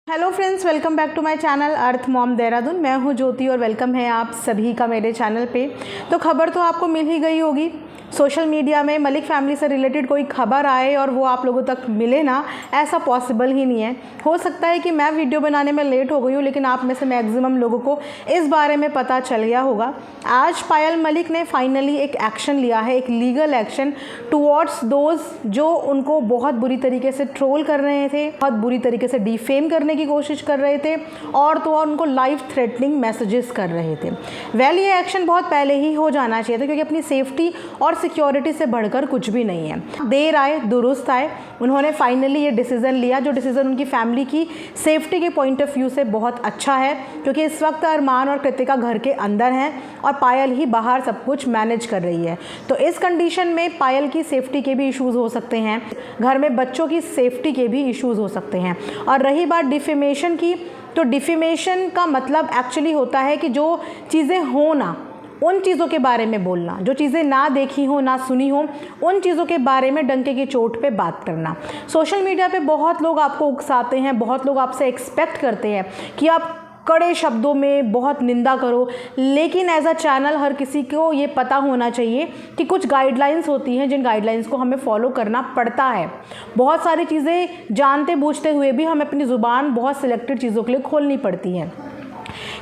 Hello friends, welcome back to my channel Earth Mom Dehradun. मैं हूं ज्योति और वेलकम है आप सभी का मेरे चैनल पे। तो खबर तो आपको मिल ही गई होगी, सोशल मीडिया में मलिक फैमिली से रिलेटेड कोई खबर आए और वो आप लोगों तक मिले ना, ऐसा पॉसिबल ही नहीं है। हो सकता है कि मैं वीडियो बनाने में लेट हो गई हूँ, लेकिन आप में से मैक्सिमम लोगों को इस बारे में पता चल गया होगा। आज पायल मलिक ने फाइनली एक एक्शन लिया है, एक लीगल एक्शन टुवर्ड्स दोज जो उनको बहुत बुरी तरीके से ट्रोल कर रहे थे, बहुत बुरी तरीके से डिफेम करने की कोशिश कर रहे थे और तो और उनको लाइफ थ्रेटनिंग मैसेजेस कर रहे थे। वेल, ये एक्शन बहुत पहले ही हो जाना चाहिए था, क्योंकि अपनी सेफ्टी और सिक्योरिटी से बढ़कर कुछ भी नहीं है। देर आए दुरुस्त आए, उन्होंने फाइनली ये डिसीज़न लिया, जो डिसीज़न उनकी फैमिली की सेफ्टी के पॉइंट ऑफ व्यू से बहुत अच्छा है, क्योंकि इस वक्त अरमान और कृतिका घर के अंदर हैं और पायल ही बाहर सब कुछ मैनेज कर रही है। तो इस कंडीशन में पायल की सेफ्टी के भी इश्यूज़ हो सकते हैं, घर में बच्चों की सेफ्टी के भी इश्यूज़ हो सकते हैं। और रही बात डिफेमेशन की, तो डिफेमेशन का मतलब एक्चुअली होता है कि जो चीज़ें हो ना, उन चीज़ों के बारे में बोलना, जो चीज़ें ना देखी हो ना सुनी हो, उन चीज़ों के बारे में डंके की चोट पे बात करना। सोशल मीडिया पे बहुत लोग आपको उकसाते हैं, बहुत लोग आपसे एक्सपेक्ट करते हैं कि आप कड़े शब्दों में बहुत निंदा करो, लेकिन एज अ चैनल हर किसी को ये पता होना चाहिए कि कुछ गाइडलाइंस होती हैं, जिन गाइडलाइंस को हमें फॉलो करना पड़ता है। बहुत सारी चीज़ें जानते बूझते हुए भी हमें अपनी ज़ुबान बहुत सिलेक्टेड चीज़ों के लिए खोलनी पड़ती हैं।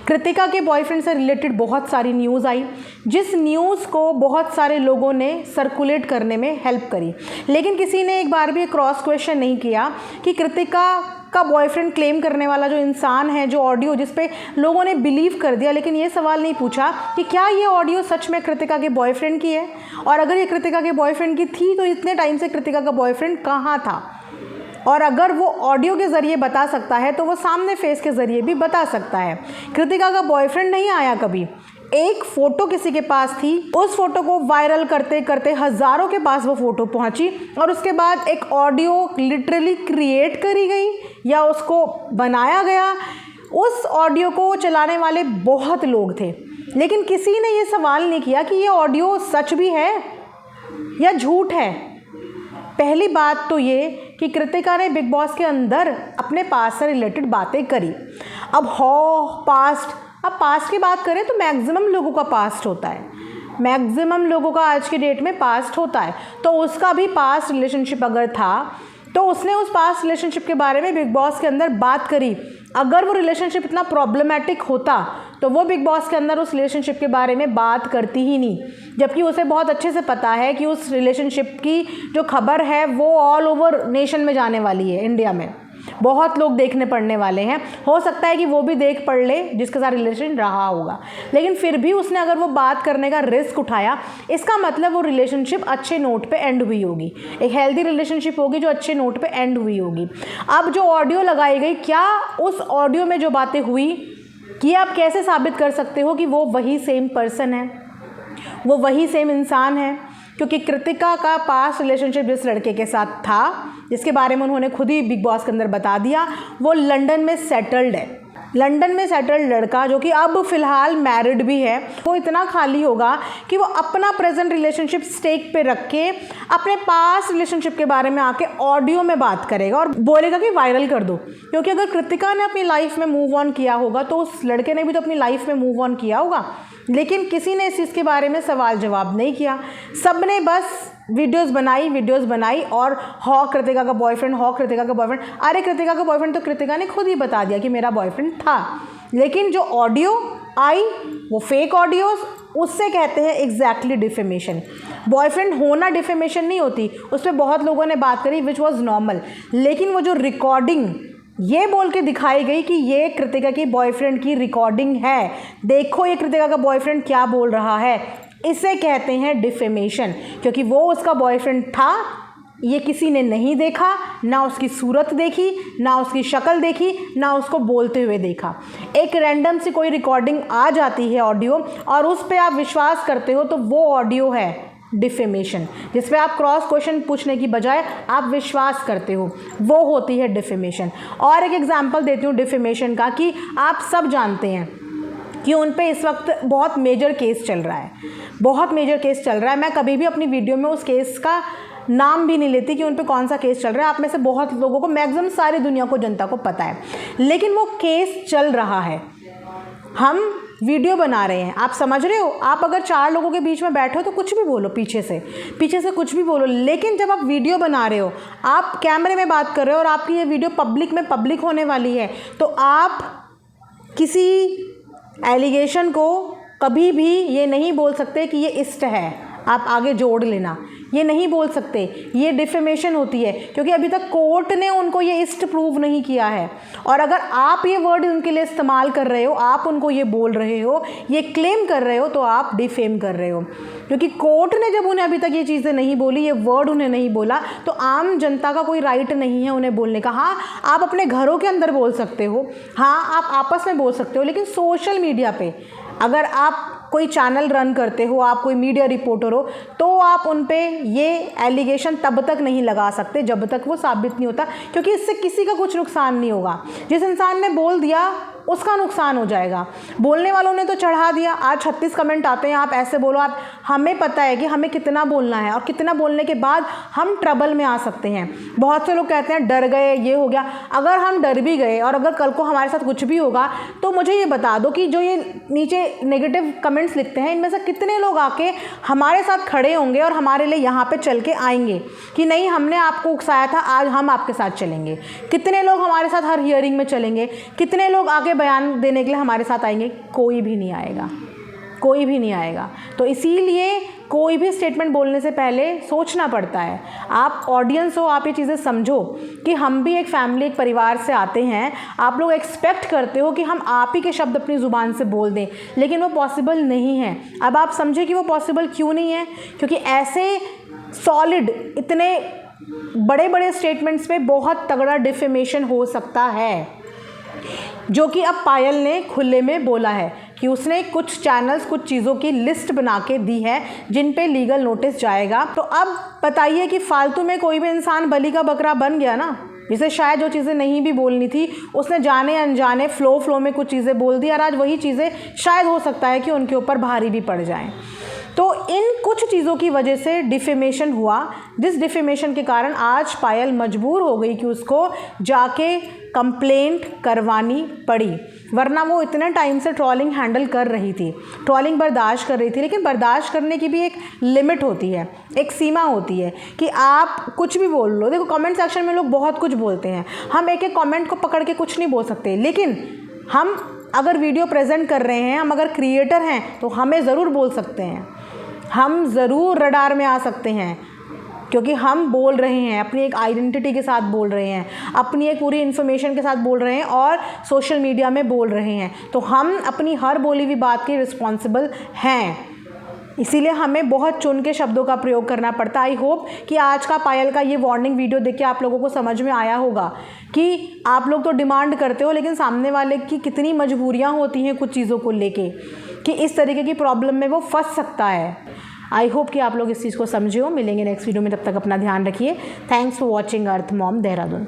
कृतिका के बॉयफ्रेंड से रिलेटेड बहुत सारी न्यूज़ आई, जिस न्यूज़ को बहुत सारे लोगों ने सर्कुलेट करने में हेल्प करी, लेकिन किसी ने एक बार भी क्रॉस क्वेश्चन नहीं किया कि कृतिका का बॉयफ्रेंड क्लेम करने वाला जो इंसान है, जो ऑडियो जिस पे लोगों ने बिलीव कर दिया, लेकिन ये सवाल नहीं पूछा कि क्या ये ऑडियो सच में कृतिका के बॉयफ्रेंड की है, और अगर ये कृतिका के बॉयफ्रेंड की थी तो इतने टाइम से कृतिका का बॉयफ्रेंड कहाँ था। और अगर वो ऑडियो के ज़रिए बता सकता है तो वो सामने फेस के ज़रिए भी बता सकता है। कृतिका का बॉयफ्रेंड नहीं आया कभी, एक फ़ोटो किसी के पास थी, उस फोटो को वायरल करते करते हज़ारों के पास वो फ़ोटो पहुंची, और उसके बाद एक ऑडियो लिटरली क्रिएट करी गई या उसको बनाया गया। उस ऑडियो को चलाने वाले बहुत लोग थे, लेकिन किसी ने ये सवाल नहीं किया कि ये ऑडियो सच भी है या झूठ है। पहली बात तो ये कि कृतिका ने बिग बॉस के अंदर अपने पास्ट से रिलेटेड बातें करी। अब पास्ट की बात करें तो मैक्सिमम लोगों का पास्ट होता है, मैक्सिमम लोगों का आज की डेट में पास्ट होता है। तो उसका भी पास्ट रिलेशनशिप अगर था तो उसने उस पास्ट रिलेशनशिप के बारे में बिग बॉस के अंदर बात करी। अगर वो रिलेशनशिप इतना प्रॉब्लमेटिक होता तो वो बिग बॉस के अंदर उस रिलेशनशिप के बारे में बात करती ही नहीं, जबकि उसे बहुत अच्छे से पता है कि उस रिलेशनशिप की जो खबर है वो ऑल ओवर नेशन में जाने वाली है, इंडिया में बहुत लोग देखने पड़ने वाले हैं। हो सकता है कि वो भी देख पढ़ ले जिसके साथ रिलेशन रहा होगा, लेकिन फिर भी उसने अगर वो बात करने का रिस्क उठाया, इसका मतलब वो रिलेशनशिप अच्छे नोट पे एंड हुई होगी, एक हेल्दी रिलेशनशिप होगी जो अच्छे नोट पे एंड हुई होगी। अब जो ऑडियो लगाई गई, क्या उस ऑडियो में जो बातें हुई, कि आप कैसे साबित कर सकते हो कि वो वही सेम पर्सन है, वो वही सेम इंसान है? क्योंकि कृतिका का पास्ट रिलेशनशिप जिस लड़के के साथ था, जिसके बारे में उन्होंने खुद ही बिग बॉस के अंदर बता दिया, वो लंदन में सेटल्ड है। लंदन में सेटल्ड लड़का जो कि अब फ़िलहाल मैरिड भी है, वो इतना खाली होगा कि वो अपना प्रेजेंट रिलेशनशिप स्टेक पे रख के अपने पास्ट रिलेशनशिप के बारे में आके ऑडियो में बात करेगा और बोलेगा कि वायरल कर दो। क्योंकि अगर कृतिका ने अपनी लाइफ में मूव ऑन किया होगा तो उस लड़के ने भी तो अपनी लाइफ में मूव ऑन किया होगा, लेकिन किसी ने इस चीज़ के बारे में सवाल जवाब नहीं किया। सब ने बस वीडियोस बनाई और कृतिका का बॉयफ्रेंड, कृतिका का बॉयफ्रेंड। अरे कृतिका का बॉयफ्रेंड तो कृतिका ने खुद ही बता दिया कि मेरा बॉयफ्रेंड था, लेकिन जो ऑडियो आई वो फेक ऑडियोज, उससे कहते हैं एग्जैक्टली डिफेमेशन। बॉयफ्रेंड होना डिफेमेशन नहीं होती, उस पर बहुत लोगों ने बात करी विच वॉज नॉर्मल, लेकिन वो जो रिकॉर्डिंग ये बोल के दिखाई गई कि ये कृतिका की बॉयफ्रेंड की रिकॉर्डिंग है, देखो ये कृतिका का बॉयफ्रेंड क्या बोल रहा है, इसे कहते हैं डिफेमेशन। क्योंकि वो उसका बॉयफ्रेंड था, ये किसी ने नहीं देखा, ना उसकी सूरत देखी, ना उसकी शक्ल देखी, ना उसको बोलते हुए देखा। एक रैंडम सी कोई रिकॉर्डिंग आ जाती है ऑडियो और उस पर आप विश्वास करते हो, तो वो ऑडियो है डिफेमेशन। जिस पे आप क्रॉस क्वेश्चन पूछने की बजाय आप विश्वास करते हो, वो होती है डिफेमेशन। और एक एग्जांपल देती हूँ डिफेमेशन का, कि आप सब जानते हैं कि उन पे इस वक्त बहुत मेजर केस चल रहा है, बहुत मेजर केस चल रहा है। मैं कभी भी अपनी वीडियो में उस केस का नाम भी नहीं लेती कि उन पे कौन सा केस चल रहा है। आप में से बहुत लोगों को, मैक्सिमम सारी दुनिया को, जनता को पता है, लेकिन वो केस चल रहा है। हम वीडियो बना रहे हैं, आप समझ रहे हो। आप अगर 4 लोगों के बीच में बैठे हो तो कुछ भी बोलो, पीछे से कुछ भी बोलो, लेकिन जब आप वीडियो बना रहे हो, आप कैमरे में बात कर रहे हो और आपकी ये वीडियो पब्लिक होने वाली है, तो आप किसी एलिगेशन को कभी भी ये नहीं बोल सकते कि ये इष्ट है, आप आगे जोड़ लेना, ये नहीं बोल सकते, ये डिफेमेशन होती है, क्योंकि अभी तक कोर्ट ने उनको ये इष्ट प्रूव नहीं किया है। और अगर आप ये वर्ड उनके लिए इस्तेमाल कर रहे हो, आप उनको ये बोल रहे हो, ये क्लेम कर रहे हो, तो आप डिफेम कर रहे हो। क्योंकि कोर्ट ने जब उन्हें अभी तक ये चीज़ें नहीं बोली, ये वर्ड उन्हें नहीं बोला, तो आम जनता का कोई राइट नहीं है उन्हें बोलने का। हाँ, आप अपने घरों के अंदर बोल सकते हो, हाँ आप आपस में बोल सकते हो, लेकिन सोशल मीडिया पे अगर आप कोई चैनल रन करते हो, आप कोई मीडिया रिपोर्टर हो, तो आप उन पे ये एलिगेशन तब तक नहीं लगा सकते जब तक वो साबित नहीं होता, क्योंकि इससे किसी का कुछ नुकसान नहीं होगा। जिस इंसान ने बोल दिया उसका नुकसान हो जाएगा, बोलने वालों ने तो चढ़ा दिया। आज 36 कमेंट आते हैं, आप ऐसे बोलो, आप, हमें पता है कि हमें कितना बोलना है और कितना बोलने के बाद हम ट्रबल में आ सकते हैं। बहुत से लोग कहते हैं डर गए, ये हो गया। अगर हम डर भी गए और अगर कल को हमारे साथ कुछ भी होगा, तो मुझे ये बता दो कि जो ये नीचे नेगेटिव कमेंट्स लिखते हैं, इनमें से कितने लोग आके हमारे साथ खड़े होंगे और हमारे लिए यहाँ पे चल के आएंगे कि नहीं, हमने आपको उकसाया था, आज हम आपके साथ चलेंगे। कितने लोग हमारे साथ हर हियरिंग में चलेंगे, कितने लोग आगे बयान देने के लिए हमारे साथ आएंगे? कोई भी नहीं आएगा, कोई भी नहीं आएगा। तो इसीलिए कोई भी स्टेटमेंट बोलने से पहले सोचना पड़ता है। आप ऑडियंस हो, आप ये चीज़ें समझो कि हम भी एक फैमिली, एक परिवार से आते हैं। आप लोग एक्सपेक्ट करते हो कि हम आप ही के शब्द अपनी ज़ुबान से बोल दें, लेकिन वो पॉसिबल नहीं है। अब आप समझे कि वो पॉसिबल क्यों नहीं है, क्योंकि ऐसे सॉलिड, इतने बड़े बड़े स्टेटमेंट्स पे बहुत तगड़ा डिफेमेशन हो सकता है, जो कि अब पायल ने खुले में बोला है कि उसने कुछ चैनल्स, कुछ चीज़ों की लिस्ट बना के दी है जिन पे लीगल नोटिस जाएगा। तो अब बताइए कि फालतू में कोई भी इंसान बलि का बकरा बन गया ना, जिसे शायद जो चीज़ें नहीं भी बोलनी थी, उसने जाने अनजाने फ्लो में कुछ चीज़ें बोल दी, और आज वही चीज़ें शायद हो सकता है कि उनके ऊपर भारी भी पड़ जाएं। तो इन कुछ चीज़ों की वजह से डिफेमेशन हुआ, जिस डिफेमेशन के कारण आज पायल मजबूर हो गई कि उसको जाके कंप्लेंट करवानी पड़ी, वरना वो इतने टाइम से ट्रोलिंग हैंडल कर रही थी, ट्रोलिंग बर्दाश्त कर रही थी। लेकिन बर्दाश्त करने की भी एक लिमिट होती है, एक सीमा होती है कि आप कुछ भी बोल लो। देखो, कमेंट सेक्शन में लोग बहुत कुछ बोलते हैं, हम एक एक कमेंट को पकड़ के कुछ नहीं बोल सकते, लेकिन हम अगर वीडियो प्रेजेंट कर रहे हैं, हम अगर क्रिएटर हैं, तो हमें ज़रूर बोल सकते हैं, हम ज़रूर रडार में आ सकते हैं, क्योंकि हम बोल रहे हैं, अपनी एक आइडेंटिटी के साथ बोल रहे हैं, अपनी एक पूरी इन्फॉर्मेशन के साथ बोल रहे हैं और सोशल मीडिया में बोल रहे हैं, तो हम अपनी हर बोली हुई बात के रिस्पॉन्सिबल हैं। इसीलिए हमें बहुत चुन के शब्दों का प्रयोग करना पड़ता है। आई होप कि आज का पायल का ये वार्निंग वीडियो देख के आप लोगों को समझ में आया होगा कि आप लोग तो डिमांड करते हो, लेकिन सामने वाले की कितनी मजबूरियां होती हैं कुछ चीज़ों को लेके, कि इस तरीके की प्रॉब्लम में वो फंस सकता है। आई होप कि आप लोग इस चीज़ को समझे हो। मिलेंगे नेक्स्ट वीडियो में, तब तक अपना ध्यान रखिए। Thanks for watching earth Mom Dehradun.